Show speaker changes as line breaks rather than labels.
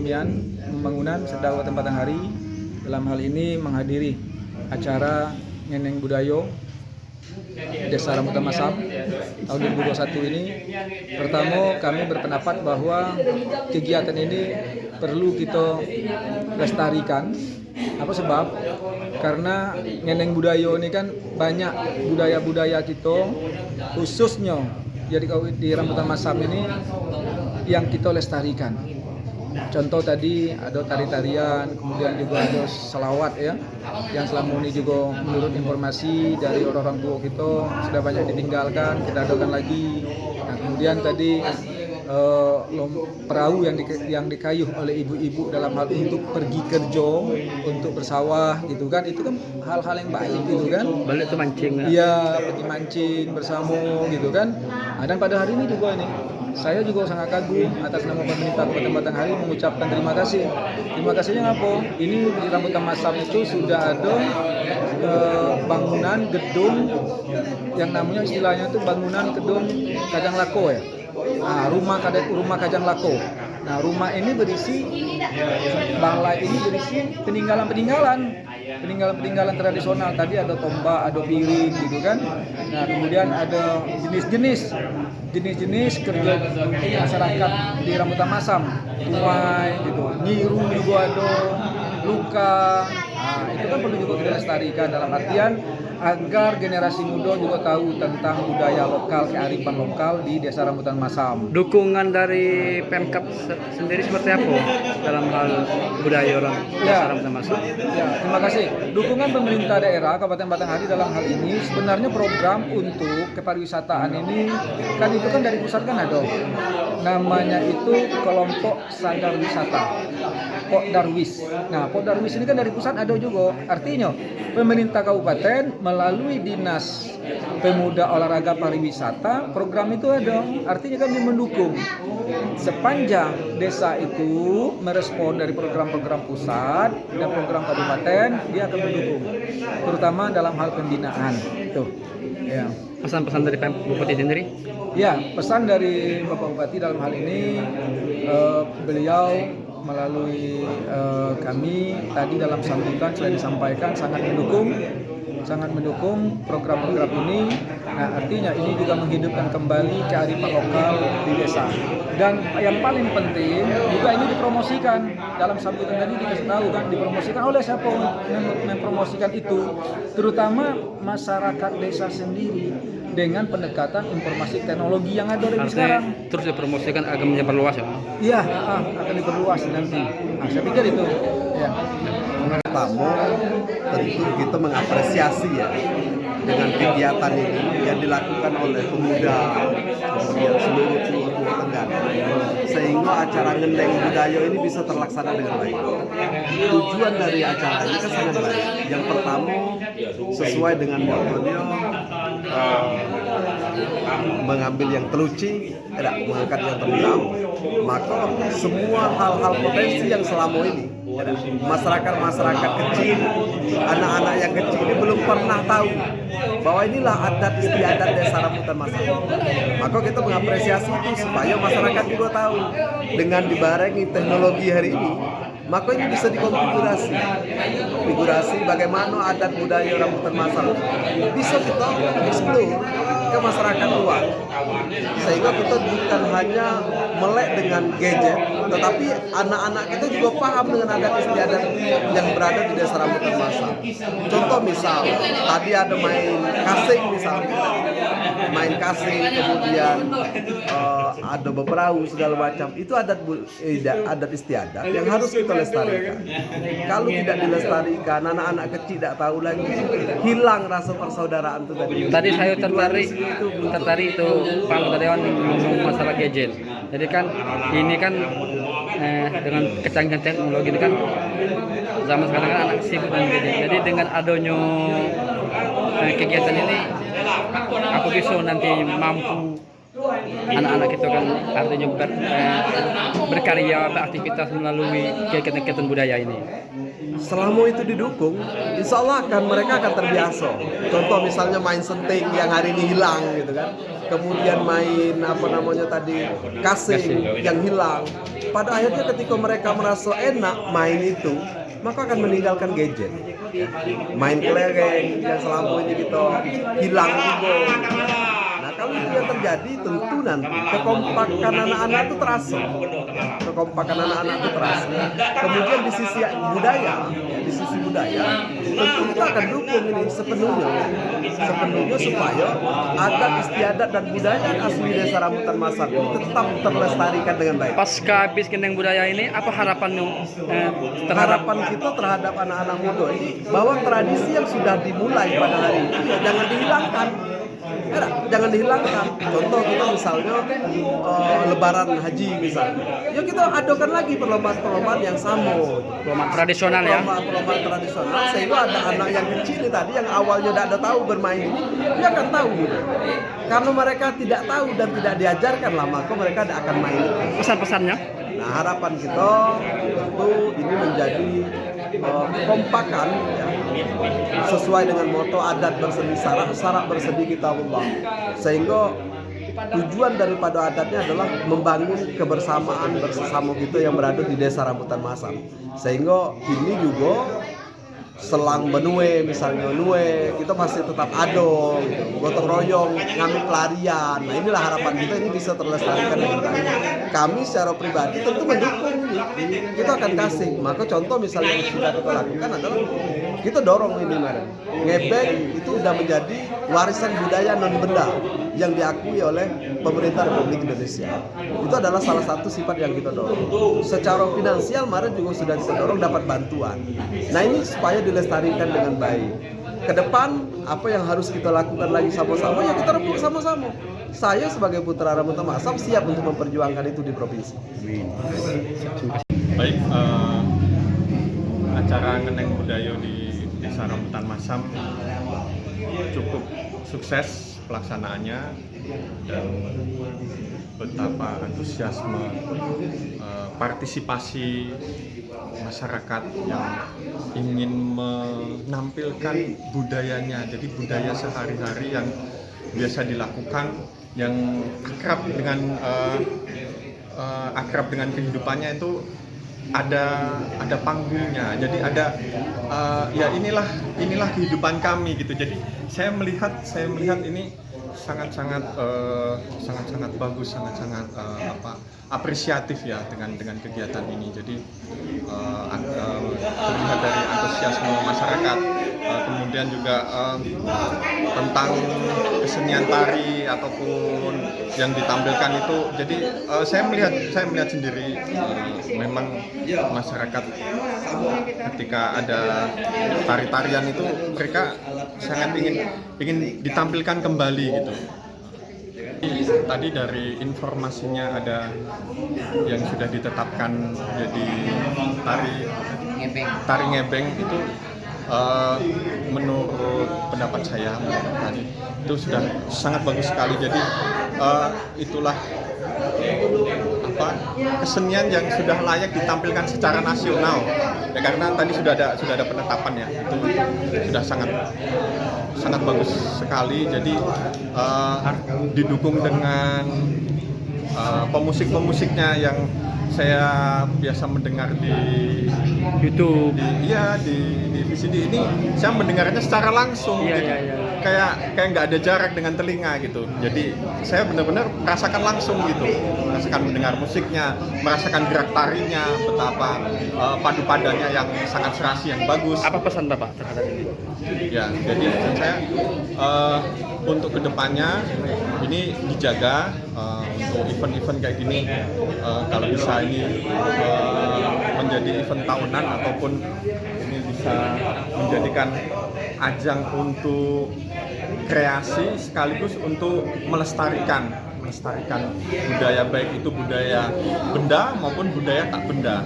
perekonomian pembangunan serta Kabupaten Batanghari dalam hal ini menghadiri acara Ngeneng Budayo Desa Rambutan Masam tahun 2021 ini. Pertama, kami berpendapat bahwa kegiatan ini perlu kita lestarikan. Apa sebab? Karena Ngeneng Budayo ini kan banyak budaya-budaya kita, khususnya jadi di Rambutan Masam ini yang kita lestarikan. Contoh tadi ada tari-tarian, kemudian juga ada selawat ya, yang selama ini juga menurut informasi dari orang-orang tua kita sudah banyak ditinggalkan, kita adakan lagi. Nah, kemudian tadi perahu yang dikayuh oleh ibu-ibu dalam hal untuk pergi kerja, untuk bersawah gitu kan, itu kan hal-hal yang baik gitu kan.
Balik tuh mancing.
Iya, pergi mancing bersama gitu kan. Nah, dan pada hari ini juga ini saya juga sangat kagum atas nama pemerintah Kabupaten Batanghari mengucapkan terima kasih. Terima kasihnya apa? Ini di Rambutan Masam itu sudah ada bangunan gedung yang namanya istilahnya itu bangunan gedung Kajang Lako ya. Nah, rumah Kajang Lako. Nah, rumah ini berisi balai ini berisi peninggalan tradisional. Tadi ada tombak, ada piring gitu kan. Nah, kemudian ada jenis-jenis kerja masyarakat di Rambutan Masam, tuai gitu, nyiru juga ada, luka. Nah, itu kan perlu juga kita lestarikan dalam artian agar generasi muda juga tahu tentang budaya lokal, kearifan lokal di Desa Rambutan Masam.
Dukungan dari Pemkab sendiri seperti apa dalam hal budaya orang Desa Rambutan Masam?
Ya, terima kasih. Dukungan pemerintah daerah Kabupaten Batanghari dalam hal ini sebenarnya program untuk kepariwisataan ini kan itu kan dari pusat kan ada. Namanya itu kelompok sadar wisata. Pokdarwis. Nah, Pokdarwis ini kan dari pusat ada juga. Artinya pemerintah kabupaten melalui Dinas Pemuda Olahraga Pariwisata program itu ada. Artinya kami mendukung sepanjang desa itu merespon dari program-program pusat dan program kabupaten, dia akan mendukung terutama dalam hal pembinaan itu. Ya.
Pesan-pesan dari Bupati sendiri?
Ya, pesan dari Bapak Bupati dalam hal ini beliau melalui kami tadi dalam sambutan sudah disampaikan sangat mendukung program-program ini. Nah, artinya ini juga menghidupkan kembali kearifan lokal di desa. Dan yang paling penting juga ini dipromosikan dalam sambutan tadi dikasih tahu kan, dipromosikan oleh siapa mempromosikan itu, terutama masyarakat desa sendiri dengan pendekatan informasi teknologi yang ada dari sekarang.
Terus dipromosikan agar menyebarluas ya?
Iya, akan diperluas nanti. Nah, saya pikir itu. Ya.
Pertama, tentu kita mengapresiasi ya dengan kegiatan ini yang dilakukan oleh pemuda kemudian seluruh Pulau Tenggara, sehingga acara Ngeneng Budayo ini bisa terlaksana dengan baik. Tujuan dari acara ini kan sangat baik. Yang pertama, sesuai dengan motonya mengambil yang teluci, tidak mengangkat yang terdalam, maka semua hal-hal potensi yang selama ini masyarakat kecil, anak-anak yang kecil ini belum pernah tahu bahwa inilah adat istiadat Desa Rambutan Masam. Maka kita mengapresiasi itu supaya masyarakat juga tahu. Dengan dibarengi teknologi hari ini, maka ini bisa dikonfigurasi bagaimana adat budaya Rambutan Masam bisa kita explore ke masyarakat luar, sehingga kita bukan hanya melek dengan gadget, tetapi anak-anak kita juga paham dengan adat istiadat yang berada di Desa Rambutan Masam. Contoh misal, tadi ada main kasing misalnya, kemudian ada beperahu segala macam, itu adat istiadat yang harus kita lestarikan. Kalau tidak dilestarikan, anak-anak kecil tidak tahu lagi, hilang rasa persaudaraan itu tadi.
Tadi saya tertarik itu Pak Anggota Dewan ngomong masalah gadget. Jadi kan ini kan dengan kecanggihan teknologi ini kan zaman sekarang kan anak sibuk dengan gadget. Jadi dengan adanya kegiatan ini, aku bisa nanti mampu anak-anak kita kan artinya berkarya, beraktivitas melalui kegiatan-kegiatan budaya ini.
Selama itu didukung, insya Allah mereka akan terbiasa. Contoh misalnya main senting yang hari ini hilang gitu kan, kemudian main kasing yang hilang, pada akhirnya ketika mereka merasa enak main itu, maka akan meninggalkan gadget. Main kelereng yang selama ini kita hilang juga. Nah, kalau itu yang terjadi, tentu nanti kekompakan anak-anak itu terasa. Kekompakan anak-anak itu terasa. Kemudian di sisi budaya, tentu kita akan dukung ini sepenuhnya supaya adat istiadat dan budaya asli Desa Rambutan Masam ini tetap terlestarikan dengan baik.
Pasca habis kendeng budaya ini, apa harapanmu terhadap
Harapan kita terhadap anak-anak muda ini bahwa tradisi yang sudah dimulai pada hari ini jangan dihilangkan. Ya, jangan dihilangkan. Contoh kita misalnya Lebaran Haji misalnya, ya kita adakan lagi perlombaan yang sama,
perlombaan tradisional ya?
Perlombaan tradisional, sehingga ada anak yang kecil tadi yang awalnya tidak ada tahu bermain ini, dia akan tahu gitu. Karena mereka tidak tahu dan tidak diajarkan lah, maka mereka tidak akan main.
Pesan-pesannya?
Nah, harapan kita tentu ini menjadi kekompakan ya, sesuai dengan moto adat berseni sarak bersedi kita Allah, sehingga tujuan daripada adatnya adalah membangun kebersamaan bersama kita yang berada di Desa Rambutan Masam, sehingga ini juga selang benue misalnya kita masih tetap ada gitu, gotong royong ngambil pelarian. Nah, inilah harapan kita ini bisa terlestarikan dengan baik. Kami secara pribadi tentu mendukung ini, kita akan kasih. Maka contoh misalnya yang sudah kita lakukan adalah kita dorong ini ngebeng itu sudah menjadi warisan budaya non benda yang diakui oleh pemerintah Republik Indonesia. Itu adalah salah satu sifat yang kita dorong. Secara finansial kemarin juga sudah kita dorong dapat bantuan. Nah, ini supaya dilestarikan dengan baik. Ke depan apa yang harus kita lakukan lagi sama-sama, ya kita rembuk sama-sama. Saya sebagai putra Rambutan Masam siap untuk memperjuangkan itu di provinsi.
Baik, acara Ngeneng Budayo di Desa Rambutan Masam cukup sukses pelaksanaannya, dan betapa antusiasme partisipasi masyarakat yang ingin menampilkan budayanya, jadi budaya sehari-hari yang biasa dilakukan, yang akrab dengan kehidupannya itu ada panggungnya, jadi ada ya inilah kehidupan kami gitu. Jadi saya melihat ini sangat-sangat bagus, sangat apresiatif ya dengan kegiatan ini. Jadi terlihat dari antusiasme masyarakat, kemudian juga tentang kesenian tari ataupun yang ditampilkan itu. Jadi saya melihat sendiri memang masyarakat ketika ada tari-tarian itu mereka sangat ingin ditampilkan kembali gitu. Tadi dari informasinya ada yang sudah ditetapkan jadi tari ngebeng itu, menurut pendapat saya tadi itu sudah sangat bagus sekali. Jadi itulah kesenian yang sudah layak ditampilkan secara nasional ya, karena tadi sudah ada penetapan ya, itu sudah sangat bagus sekali. Jadi didukung dengan pemusik-pemusiknya yang saya biasa mendengar di
YouTube,
di VCD ini saya mendengarnya secara langsung, kayak nggak ada jarak dengan telinga gitu. Jadi saya benar-benar merasakan langsung gitu, merasakan mendengar musiknya, merasakan gerak tarinya, betapa padu padannya yang sangat serasi, yang bagus.
apa pesan Bapak terhadap ini?
Ya, jadi pesan saya untuk kedepannya ini dijaga, untuk event-event kayak gini, kalau bisa ini menjadi event tahunan ataupun ini bisa menjadikan ajang untuk kreasi sekaligus untuk melestarikan budaya, baik itu budaya benda maupun budaya tak benda.